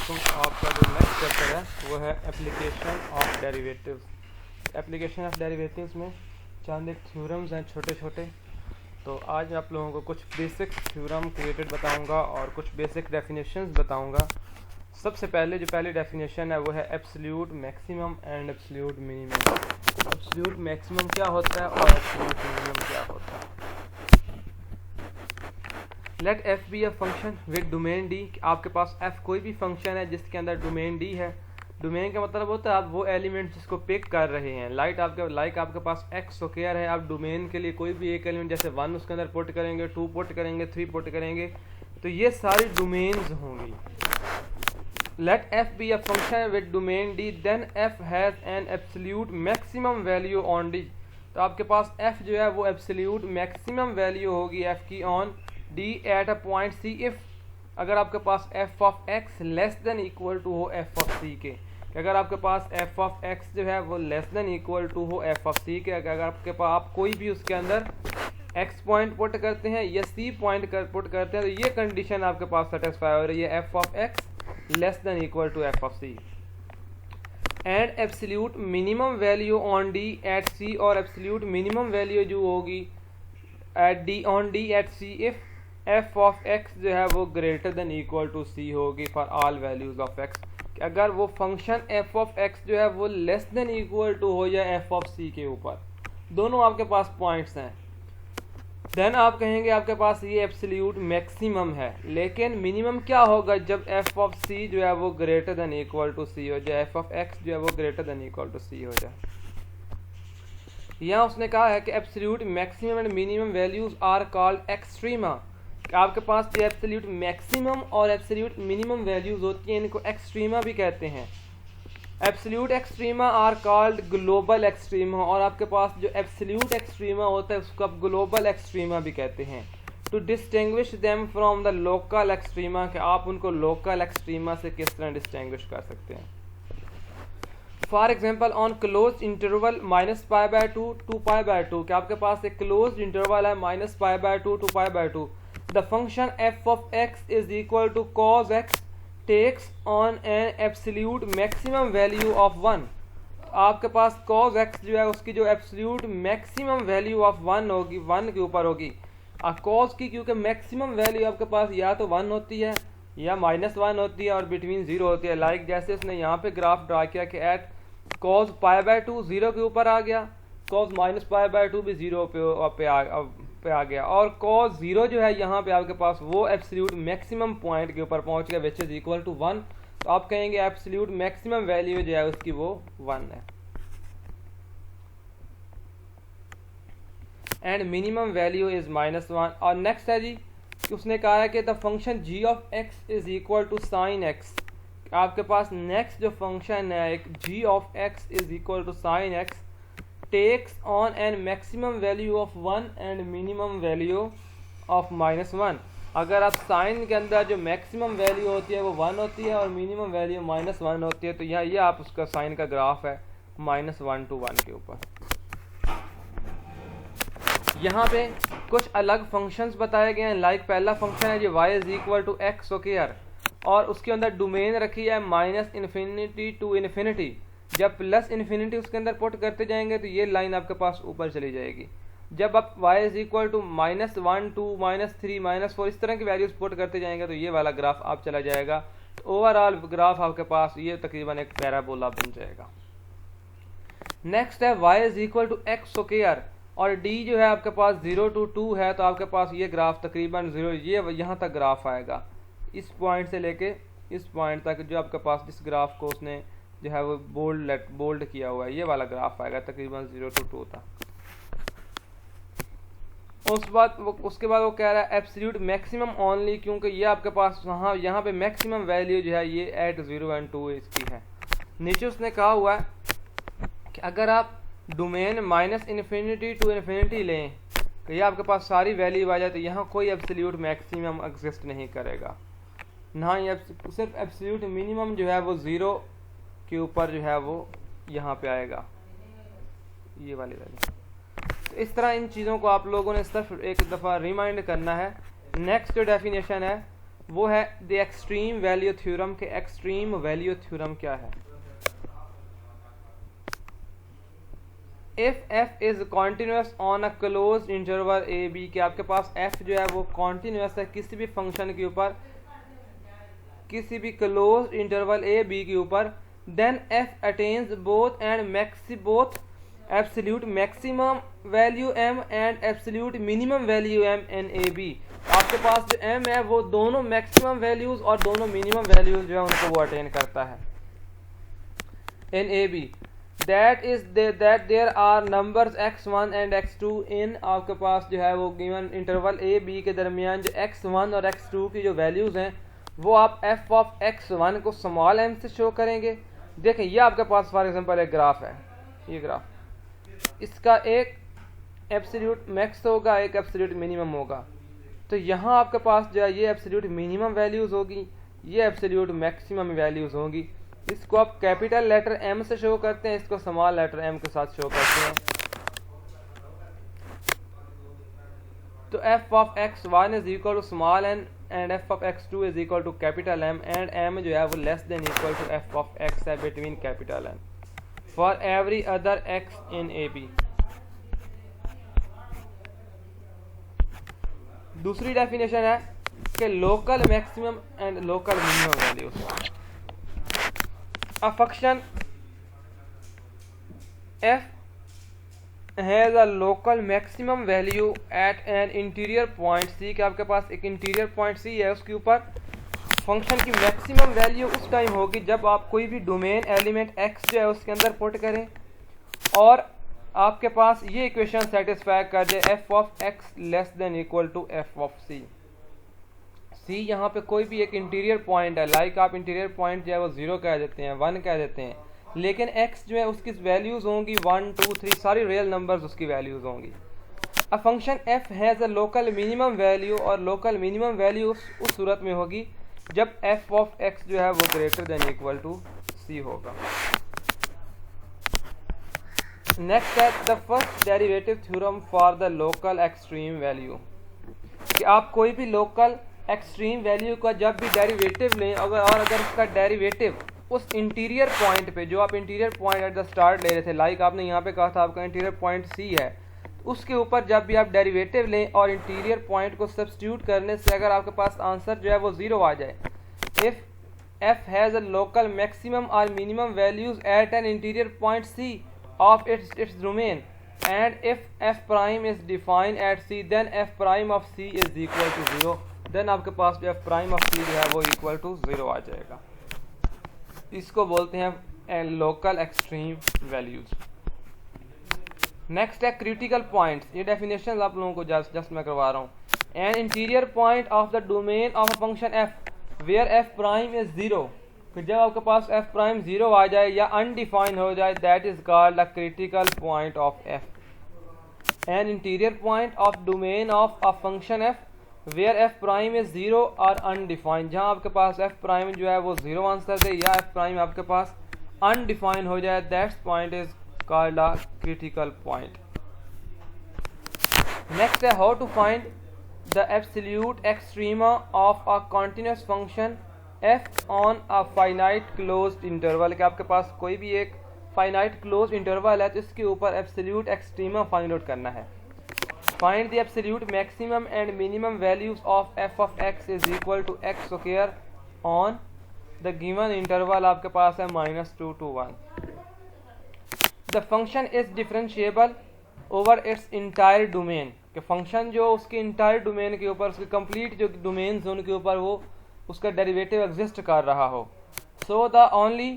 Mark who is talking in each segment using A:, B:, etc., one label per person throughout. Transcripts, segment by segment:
A: वालेकुम। आपका जो नेक्स्ट चैप्टर है वो है application of derivatives. Application of derivatives में चंद एक थ्योरम्स हैं छोटे छोटे। तो आज आप लोगों को कुछ बेसिक थ्योरम क्रिएटेड बताऊंगा और कुछ बेसिक डेफिनेशंस बताऊंगा। सबसे पहले जो पहली डेफिनेशन है वो है absolute maximum and absolute minimum. Absolute maximum क्या होता है और एब्सोल्यूट मिनिमम क्या होता है। Let F be a function with domain D. आपके पास एफ कोई भी फंक्शन है जिसके अंदर डोमेन डी है। डोमेन का मतलब होता है आप वो एलिमेंट जिसको पिक कर रहे हैं। आपके पास एक्स स्क्वायर है, आप डोमेन के लिए कोई भी एक एलिमेंट जैसे 1 उसके अंदर पुट करेंगे, 2 पुट करेंगे, 3 पुट करेंगे, तो ये सारी डोमेन्स होंगी। Let F be a function with domain D then F has an absolute maximum value on D. तो आपके पास एफ जो है वो एब्सोल्यूट मैक्सिमम वैल्यू होगी एफ की on D at a point C if अगर आपके पास F of X less than equal to हो एफ ऑफ सी के। अगर आपके पास एफ ऑफ एक्स जो है वो लेस देन इक्वल टू हो एफ ऑफ सी के, अगर आपके पास आप कोई भी उसके अंदर एक्स पॉइंट पुट करते हैं या सी पॉइंट पुट करते हैं, तो ये कंडीशन आपके पास सेटिस्फाई हो रही है F of X less than equal to F of C. And absolute minimum value on D at C, और एब्सोल्यूट मिनिमम वैल्यू जो होगी at D on D at C if F of x जो है वो greater than equal to C होगी for all values of X. अगर वो function F of x जो है वो लेस देन इक्वल टू हो या एफ ऑफ सी के ऊपर, दोनों आपके पास पॉइंट्स हैं, देन आप कहेंगे आपके पास ये एब्सोल्यूट मैक्सिमम है। लेकिन मिनिमम क्या होगा जब एफ ऑफ सी जो है वो greater than equal to c हो जाए, एफ ऑफ एक्स जो है वो greater than equal to c हो जाए। यहाँ उसने कहा है कि absolute maximum and minimum values are called extrema. आपके पास जो एब्सोल्यूट मैक्सिमम और एब्सोल्यूट मिनिमम वैल्यूज होती हैं इनको एक्सट्रीमा भी कहते हैं। Absolute extrema are called global extrema, और आपके पास जो एब्सोल्यूट एक्सट्रीमा होता है उसको आप ग्लोबल एक्सट्रीमा भी कहते हैं। To distinguish them from the local extrema, कि आप उनको लोकल एक्सट्रीमा से किस तरह डिस्टिंग्विश कर सकते हैं। For example on close interval -π/2 to π/2, कि आपके पास एक क्लोज इंटरवल है -π/2 to π/2। The function f of x is equal to cos x takes on an absolute maximum value of 1। आपके पास cos x जो है उसकी जो absolute maximum value of 1 होगी, 1 के ऊपर होगी। cos की क्योंकि maximum value आपके पास या तो 1 होती है या -1 होती है और बिटवीन 0 होती है। लाइक जैसे उसने यहाँ पे ग्राफ ड्रा किया कि एट cos π/2 0 के ऊपर आ गया, cos -π/2 भी 0 पे आ गया, और cos 0 जो है यहाँ पे आपके पास वो एब्सोल्यूट मैक्सिमम पॉइंट के ऊपर पहुंच गया विच इज इक्वल टू 1। तो आप कहेंगे एब्सोल्यूट मैक्सिमम वैल्यू जो है उसकी वो 1 है। And minimum value is -1। और नेक्स्ट है जी कि उसने कहा है कि the function g of x is equal to sin x। आपके पास नेक्स्ट जो फंक्शन है एक g of x is equal to sin x takes on an maximum value of 1 and minimum value of -1। अगर आप साइन के अंदर जो maximum value होती है वो 1 होती है और मिनिमम वैल्यू -1 होती है, तो यहाँ ये आप उसका साइन का ग्राफ है -1 to 1 के ऊपर। यहाँ पे कुछ अलग फंक्शंस बताए गए हैं। लाइक पहला फंक्शन है जो y is equal to x square, और उसके अंदर डोमेन रखी है -∞ to ∞। जब प्लस इन्फिनिटी उसके अंदर पुट करते जाएंगे तो ये लाइन आपके पास ऊपर चली जाएगी। जब आप y इज इक्वल टू -1 2 -3 -4 इस तरह की वैल्यूज पुट करते जाएंगे तो ये वाला ग्राफ आप चला जाएगा। तो ओवरऑल ग्राफ आपके पास ये तकरीबन एक पैराबोला बन जाएगा। नेक्स्ट है y is equal to x square, और d जो है आपके पास 0 to 2 है, तो आपके पास ये ग्राफ तकरीबन 0 ये यहाँ तक ग्राफ आएगा, इस पॉइंट से लेके इस पॉइंट तक जो आपके पास जिस ग्राफ को उसने जो है वो बोल्ड किया हुआ है, ये वाला ग्राफ आएगा तकरीबन 0 to 2 तक। उसके बाद वो कह रहा है एब्सोल्यूट मैक्सिमम ओनली, क्योंकि ये आपके पास यहाँ पे मैक्सिमम वैल्यू जो है ये एट 0 and 2 इसकी है। नीचे उसने कहा हुआ है कि अगर आप डोमेन -∞ to ∞ लें तो ये आपके पास सारी वैल्यू आ जाए, तो यहाँ कोई एब्सोल्यूट मैक्सिमम एग्जिस्ट नहीं करेगा, ना ये सिर्फ एब्सोल्यूट मिनिमम जो है वो 0 के ऊपर जो है वो यहाँ पे आएगा, ये वाली वैल्यू। तो इस तरह इन चीज़ों को आप लोगों ने सिर्फ एक दफ़ा रिमाइंड करना है। नेक्स्ट जो डेफिनेशन है वो है द एक्सट्रीम वैल्यू थ्योरम के एक्सट्रीम वैल्यू थ्योरम क्या है। If f is continuous on a close interval A B, कि आपके पास एफ जो है वो कॉन्टिन्यूस है किसी भी फंक्शन के ऊपर, किसी भी क्लोज इंटरवल ए बी के ऊपर, then f attains both absolute maximum value M and absolute minimum value M in A B. आपके पास जो एम है वो दोनों मैक्सिमम वैल्यूज और दोनों मिनिमम वैल्यूज जो है उनको वो अटेन करता है in A B. That there are numbers x1 and x2 in, आपके पास जो है वो गिवन इंटरवल ए बी के दरमियान जो x1 और x2 की जो वैल्यूज हैं वो आप f ऑफ x1 को स्मॉल m से शो करेंगे। देखें ये आपके पास फॉर एग्जांपल एक ग्राफ है, ये ग्राफ, इसका एक एब्सोल्यूट मैक्स होगा, एक एब्सोल्यूट मिनिमम होगा। तो यहाँ आपके पास जो है ये एब्सोल्यूट मिनिमम वैल्यूज होगी, ये एब्सोल्यूट मैक्सिमम वैल्यूज होंगी। इसको आप कैपिटल लेटर m से शो करते हैं, इसको स्मॉल लेटर m के साथ शो करते हैं। तो f of x1 is equal to small n and f of x2 is equal to capital M, and m जो है वो less than equal to f of x है between capital N for every other x in AB। दूसरी definition है कि local maximum and local minimum values. A function f has a local maximum value at an interior point C, कि आपके पास एक interior point C है, उसके ऊपर function की मैक्सिमम वैल्यू उस टाइम होगी जब आप कोई भी डोमेन एलिमेंट x जो है उसके अंदर पुट करें और आपके पास ये इक्वेशन सेटिस्फाई कर दे f of x less than equal to f of c। C यहाँ पे कोई भी एक इंटीरियर पॉइंट है, लाइक आप इंटीरियर पॉइंट जो है वो 0 कह देते हैं, 1 कह देते हैं, लेकिन x जो है उसकी वैल्यूज होंगी 1 2 3 सारी रियल नंबर्स उसकी वैल्यूज होंगी। अ function f has a local minimum value, और लोकल मिनिमम वैल्यू उस सूरत में होगी जब f ऑफ x जो है वो greater than equal to c होगा। नेक्स्ट है the first derivative theorem for the local extreme value, कि आप कोई भी लोकल एक्सट्रीम वैल्यू का जब भी डेरिवेटिव लें अगर उसका डेरिवेटिव उस इंटीरियर पॉइंट पे, जो आप interior point at the start ले रहे थे, लाइक आपने यहाँ पे कहा था आपका इंटीरियर पॉइंट C है, उसके ऊपर जब भी आप डेरिवेटिव लें और इंटीरियर पॉइंट को सब्स्टिट्यूट करने से अगर आपके पास आंसर जो है वो 0 आ जाए, if f has a local maximum और minimum values at an interior point C of its domain, and if f prime is defined at C, then f prime of C is equal to 0, then आपके पास जो f prime of C जो है वो equal to 0 आ जाएगा। इसको बोलते हैं लोकल एक्सट्रीम वैल्यूज। नेक्स्ट है क्रिटिकल पॉइंट्स। ये डेफिनेशन आप लोगों को जस्ट मैं करवा रहा हूँ। An interior point of the domain of a function f where f prime is 0, फिर जब आपके पास f प्राइम 0 आ जाए या अनडिफाइंड हो जाए, that is called a critical point of f। An interior point of domain of a function f where f prime is 0 और undefined, जहां आपके पास f प्राइम जो है वो 0 आंसर दे या f प्राइम आपके पास अनडिफाइंड हो जाए, that's point is called a critical point. Next है how to find the absolute extrema of a continuous function f on a finite closed interval, कि आपके पास कोई भी एक फाइनाइट क्लोज्ड इंटरवल है तो इसके ऊपर एब्सोल्यूट एक्सट्रीमा फाइंड आउट करना है। Find the absolute maximum and minimum values of f of x is equal to x square on the given interval, आपके पास है -2 to 1। The function is differentiable over its entire domain, कि function जो उसके entire domain के ऊपर, उसके complete जो डोमेन है उनके ऊपर वो उसका डेरिवेटिव एग्जिस्ट कर रहा हो। So the only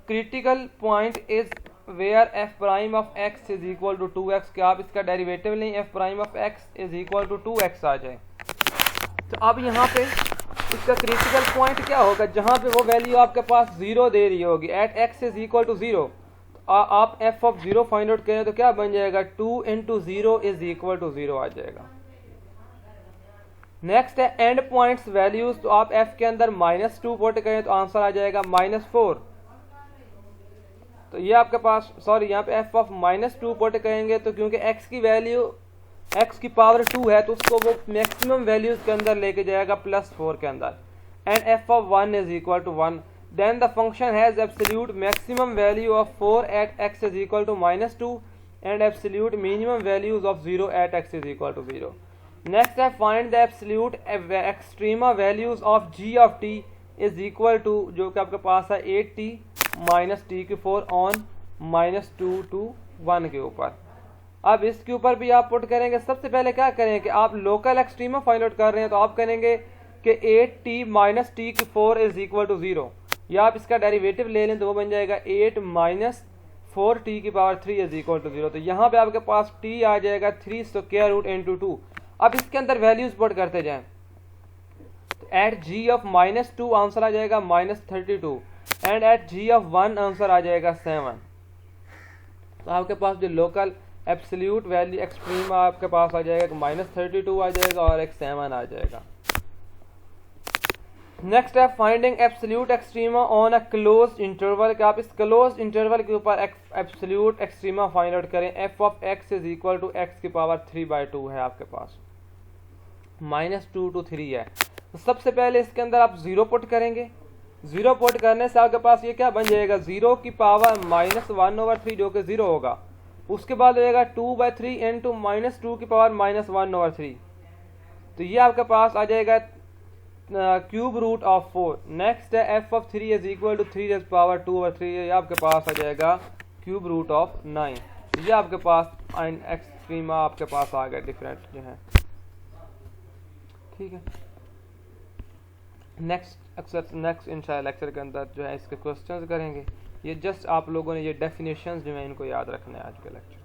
A: critical point is where f prime of x is equal to 2x, कि आप इसका डेरिवेटिव लें f prime of x is equal to 2x आ जाए। तो अब यहाँ पे इसका क्रिटिकल पॉइंट क्या होगा, जहाँ पे वो वैल्यू आपके पास 0 दे रही होगी, at x is equal to 0, आप f ऑफ 0 फाइंड आउट करें तो क्या बन जाएगा, 2 into 0 इज इक्वल टू 0 आ जाएगा। नेक्स्ट है एंड पॉइंट्स वैल्यूज, तो आप f के अंदर -2 पुट करें तो आंसर आ जाएगा -4। तो ये आपके पास यहाँ पे f ऑफ -2 पुट करेंगे तो क्योंकि x की वैल्यू x की पावर 2 है तो उसको वो मैक्सिमम वैल्यूज के अंदर लेके जाएगा +4 के अंदर, and f of 1 is equal to 1, then the function has absolute maximum value of 4 at x is equal to -2 and absolute minimum values of 0 at x is equal to 0. Next I find the absolute extrema values of g of t is equal to, जो कि आपके पास है 8t minus t की 4 on -2 to 1 के ऊपर। अब इसके ऊपर भी आप पुट करेंगे। सबसे पहले क्या करें कि आप लोकल एक्सट्रीमा फाइंड आउट कर रहे हैं तो आप करेंगे कि 8t minus t की 4 is equal to 0, या आप इसका डेरिवेटिव ले लें तो वो बन जाएगा 8 minus 4t की पावर 3 is equal to 0। तो यहाँ पे आपके पास t आ जाएगा 3 स्क्वायर रूट इंटू 2। अब इसके अंदर वैल्यूज पुट करते जाएं तो एट g ऑफ -2 आंसर आ जाएगा -32 and at g of 1 answer आ जाएगा 7। तो आपके पास जो लोकल एब्सोल्यूट वैल्यू एक्सट्रीमा आपके पास आ जाएगा -32 आ जाएगा और एक 7 आ जाएगा। नेक्स्ट है finding absolute extrema on a closed interval, कि आप इस क्लोज्ड इंटरवल के ऊपर एब्सोल्यूट एक्सट्रीमा फाइंड आउट करें। f of x is equal to x की पावर 3/2 है आपके पास, -2 to 3 है। तो सबसे पहले इसके अंदर आप 0 पुट करेंगे। 0 पुट करने से आपके पास ये क्या बन जाएगा, 0 की पावर -1/3 जो कि 0 होगा। उसके बाद हो जाएगा 2/3 इंटू -2 की पावर -1/3, तो ये आपके पास आ जाएगा क्यूब रूट ऑफ 4। नेक्स्ट है f of 3 is equal to 3 raised power 2/3, ये आपके पास आ जाएगा क्यूब रूट ऑफ 9। ये आपके पास एक्सट्रीमा आपके पास आ गए डिफरेंट जो है, ठीक है। नेक्स्ट इंशाल्लाह लेक्चर के अंदर जो है इसके क्वेश्चंस करेंगे। ये जस्ट आप लोगों ने ये डेफिनेशंस जो है इनको याद रखना है आज के लेक्चर।